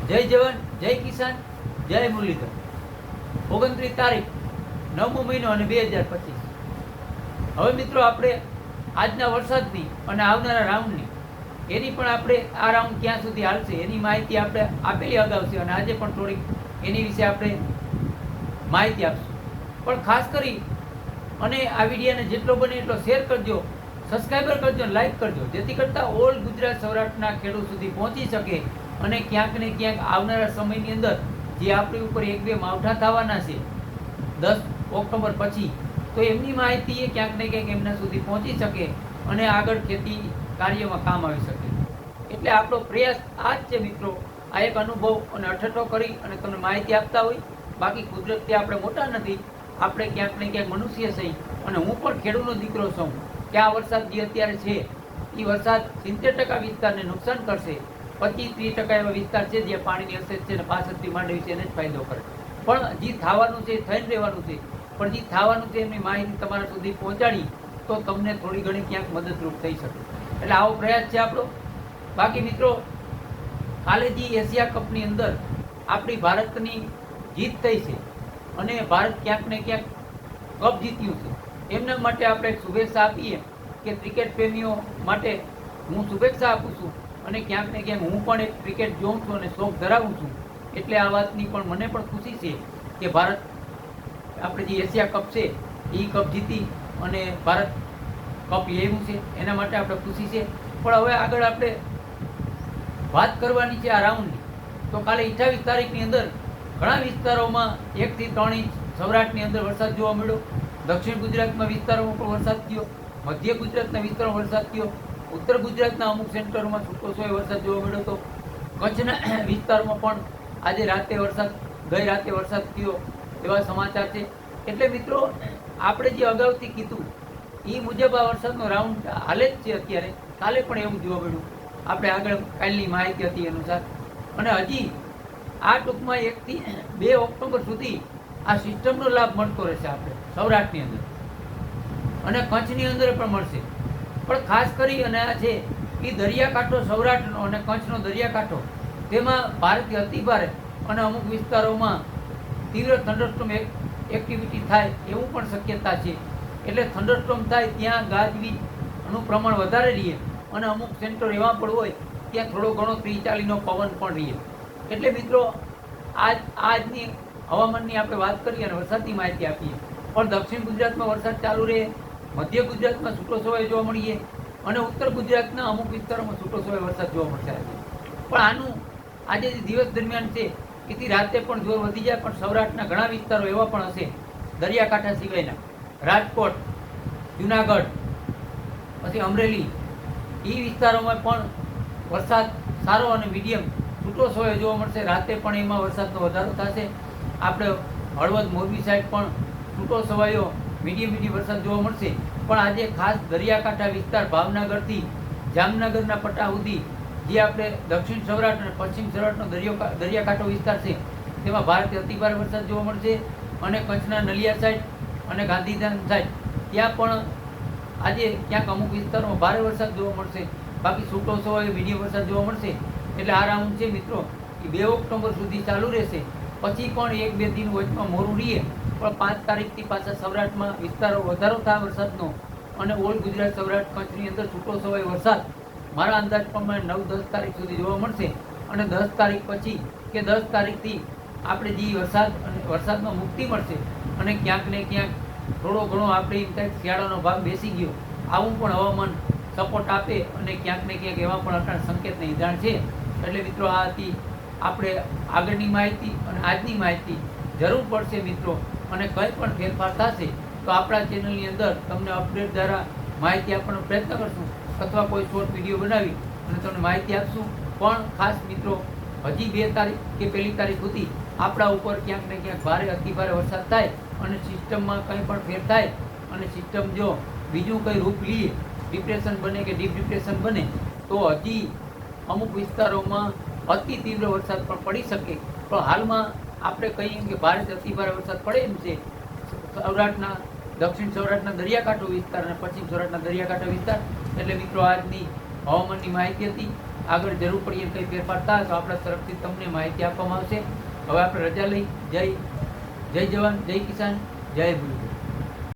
જય જવાન, જય કિસાન, જય મુરલીધર. 29 તારીખ 9મો મહિનો અને 2025. હવે મિત્રો આપણે આજના વરસાદની અને આવનારા રાઉન્ડની એની પણ આપણે આ રાઉન્ડ ક્યાં સુધી હાલશે એની માહિતી આપણે આપેલી અગાઉ છે અને આજે પણ થોડીક એની વિશે આપણે માહિતી આપશું. પણ ખાસ કરી અને આ વિડીયોને જેટલો બને એટલો શેર કરજો, સબસ્ક્રાઈબર કરજો, લાઈક કરજો, જેથી કરતાં ઓલ ગુજરાત સૌરાષ્ટ્રના ખેડૂત સુધી પહોંચી શકે અને ક્યાંક ને ક્યાંક આવનારા સમયની અંદર જે આપણી ઉપર એક બે માવઠા થવાના છે 10 ઓક્ટોબર પછી, તો એમની માહિતી એ ક્યાંક ને ક્યાંક એમના સુધી પહોંચી શકે અને આગળ ખેતી કાર્યમાં કામ આવી શકે. એટલે આપણો પ્રયાસ આ જ છે મિત્રો, આ એક અનુભવ અને અઠઠો કરી અને તમને માહિતી આપતા હોય. બાકી કુદરતથી આપણે મોટા નથી, આપણે ક્યાંક ને ક્યાંક મનુષ્ય છે અને હું પણ ખેડૂતનો દીકરો છું કે આ વરસાદ જે અત્યારે છે એ વરસાદ 70% વિસ્તારને નુકસાન કરશે, 25-30% એવા વિસ્તાર છે જ્યાં પાણીની અછત છે અને 65 માંડવી છે એને જ ફાયદો કરે. પણ જે થવાનું છે થઈને રહેવાનું છે, પણ જે થવાનું છે એમની માહિતી તમારા સુધી પહોંચાડી તો તમને થોડી ઘણી ક્યાંક મદદરૂપ થઈ શકે. એટલે આવો પ્રયાસ છે આપણો. બાકી મિત્રો, કાલે જે એશિયા કપની અંદર આપણી ભારતની જીત થઈ છે અને ભારત ક્યાંક ને ક્યાંક કપ જીત્યું છે, એમના માટે આપણે શુભેચ્છા આપીએ કે ક્રિકેટ પ્રેમીઓ માટે હું શુભેચ્છા આપું છું. અને ક્યાંક ને ક્યાંક હું પણ એક ક્રિકેટ જોઉં છું અને શોખ ધરાવું છું, એટલે આ વાતની પણ મને પણ ખુશી છે કે ભારત આપણે જે એશિયા કપ છે એ કપ જીતી અને ભારત કપ લેવું છે, એના માટે આપણે ખુશી છે. પણ હવે આગળ આપણે વાત કરવાની છે આ રાઉન્ડની. તો કાલે 28 તારીખની અંદર ઘણા વિસ્તારોમાં 1 થી 3 ઇંચ સૌરાષ્ટ્રની અંદર વરસાદ જોવા મળ્યો. દક્ષિણ ગુજરાતના વિસ્તારોમાં પણ વરસાદ થયો, મધ્ય ગુજરાતના વિસ્તારોમાં વરસાદ થયો, ઉત્તર ગુજરાતના અમુક સેન્ટરોમાં છૂટોછવાયો વરસાદ જોવા મળ્યો હતો. કચ્છના વિસ્તારોમાં પણ આજે રાતે વરસાદ, ગઈ રાતે વરસાદ થયો એવા સમાચાર છે. એટલે મિત્રો, આપણે જે અગાઉથી કીધું એ મુજબ આ વરસાદનો રાઉન્ડ હાલે જ છે અત્યારે. કાલે પણ એવું જોવા મળ્યું, આપણે આગળ કાલની માહિતી હતી અનુસાર. અને હજી આ ટૂંકમાં 1 થી 2 ઓક્ટોબર સુધી આ સિસ્ટમનો લાભ મળતો રહેશે આપણે સૌરાષ્ટ્રની અંદર અને કચ્છની અંદર પણ મળશે. પણ ખાસ કરી અને આ છે એ દરિયાકાંઠો સૌરાષ્ટ્રનો અને કચ્છનો દરિયાકાંઠો, તેમાં ભારેથી અતિભારે અને અમુક વિસ્તારોમાં તીવ્ર થંડરસ્ટોર્મ એક્ટિવિટી થાય એવું પણ શક્યતા છે. એટલે થંડરસ્ટોર્મ થાય ત્યાં ગાજવીજનું પ્રમાણ વધારે રહીએ અને અમુક સેન્ટર એવા પણ હોય ત્યાં થોડો ઘણો 30-40નો પવન પણ રહીએ. એટલે મિત્રો, આજની હવામાનની આપણે વાત કરીએ અને વરસાદની માહિતી આપીએ. પણ દક્ષિણ ગુજરાતમાં વરસાદ ચાલુ રહે, મધ્ય ગુજરાતમાં છૂટોછવાયો જોવા મળીએ અને ઉત્તર ગુજરાતના અમુક વિસ્તારોમાં છૂટોછવાયો વરસાદ જોવા મળશે આજે. પણ આનું આજે જે દિવસ દરમિયાન છે એથી રાતે પણ જોર વધી જાય. પણ સૌરાષ્ટ્રના ઘણા વિસ્તારો એવા પણ હશે દરિયાકાંઠા સિવાયના, રાજકોટ, જુનાગઢ, પછી અમરેલી, એ વિસ્તારોમાં પણ વરસાદ સારો અને મીડિયમ છૂટોછવાયો જોવા મળશે. રાતે પણ એમાં વરસાદનો વધારો થશે. આપણે હળવદ, મોરબી સાઈડ પણ છૂટોછવાયો મીડિયમ વરસાદ જોવા મળશે. પણ આજે ખાસ દરિયાકાંઠા વિસ્તાર ભાવનગરથી જામનગરના પટ્ટા સુધી જે આપણે દક્ષિણ સૌરાષ્ટ્ર અને પશ્ચિમ સૌરાષ્ટ્રનો દરિયાકાંઠો વિસ્તાર છે તેમાં ભારેથી અતિભારે વરસાદ જોવા મળશે. અને કચ્છના નલિયા સાઈડ અને ગાંધીધામ સાઈડ ત્યાં પણ આજે ક્યાંક અમુક વિસ્તારોમાં ભારે વરસાદ જોવા મળશે. બાકી છૂટોછવાયો મીડિયમ વરસાદ જોવા મળશે. એટલે આ રાઉન્ડ છે મિત્રો એ 2 ઓક્ટોબર સુધી ચાલુ રહેશે. પછી પણ 1-2 દિન વચમાં મોરું રહીએ, પણ 5 તારીખથી પાછા સૌરાષ્ટ્રમાં વિસ્તારો વધારો થાય વરસાદનો અને ઓલ ગુજરાત, સૌરાષ્ટ્ર, કચ્છની અંદર છૂટોછવાયો વરસાદ મારા અંદાજ પ્રમાણે 9-10 તારીખ સુધી જોવા મળશે. અને 10 તારીખ પછી કે 10 તારીખથી આપણે જે વરસાદમાં મુક્તિ મળશે અને ક્યાંક ને ક્યાંક થોડો ઘણો આપણે એમ થાય શિયાળાનો ભાગ બેસી ગયો, આવું પણ હવામાન સપોર્ટ આપે અને ક્યાંક ને ક્યાંક એવા પણ અટાણ સંકેતની નિદાન છે. એટલે મિત્રો, આ હતી આપણે આગળની માહિતી અને આજની માહિતી. જરૂર પડશે મિત્રો, અને કંઈ પણ ફેરફાર થશે તો આપણા ચેનલની અંદર તમને અપડેટ દ્વારા માહિતી આપવાનો પ્રયત્ન કરશું અથવા કોઈ શોર્ટ વિડીયો બનાવી અને તમને માહિતી આપશું. પણ ખાસ મિત્રો, હજી 2 તારીખ કે 1 તારીખ સુધી આપણા ઉપર ક્યાંક ને ક્યાંક ભારે અતિભારે વરસાદ થાય અને સિસ્ટમમાં કંઈ પણ ફેર થાય અને સિસ્ટમ જો બીજું કંઈ રૂપ લઈએ, ડિપ્રેશન બને કે ડીપ ડિપ્રેશન બને, તો હજી અમુક વિસ્તારોમાં અતિ તીવ્ર વરસાદ પણ પડી શકે. પણ હાલમાં આપણે કહીએ કે ભારેથી અતિભારે વરસાદ પડે એમ છે સૌરાષ્ટ્રના, દક્ષિણ સૌરાષ્ટ્રના દરિયાકાંઠો વિસ્તાર અને પશ્ચિમ સૌરાષ્ટ્રના દરિયાકાંઠો વિસ્તાર. એટલે મિત્રો, આજની હવામાનની માહિતી હતી. આગળ જરૂર પડીએ કંઈ ફેરફાર થાય તો આપણા તરફથી તમને માહિતી આપવામાં આવશે. હવે આપણે રજા લઈ જય જવાન, જય કિસાન, જય મુરલીધર.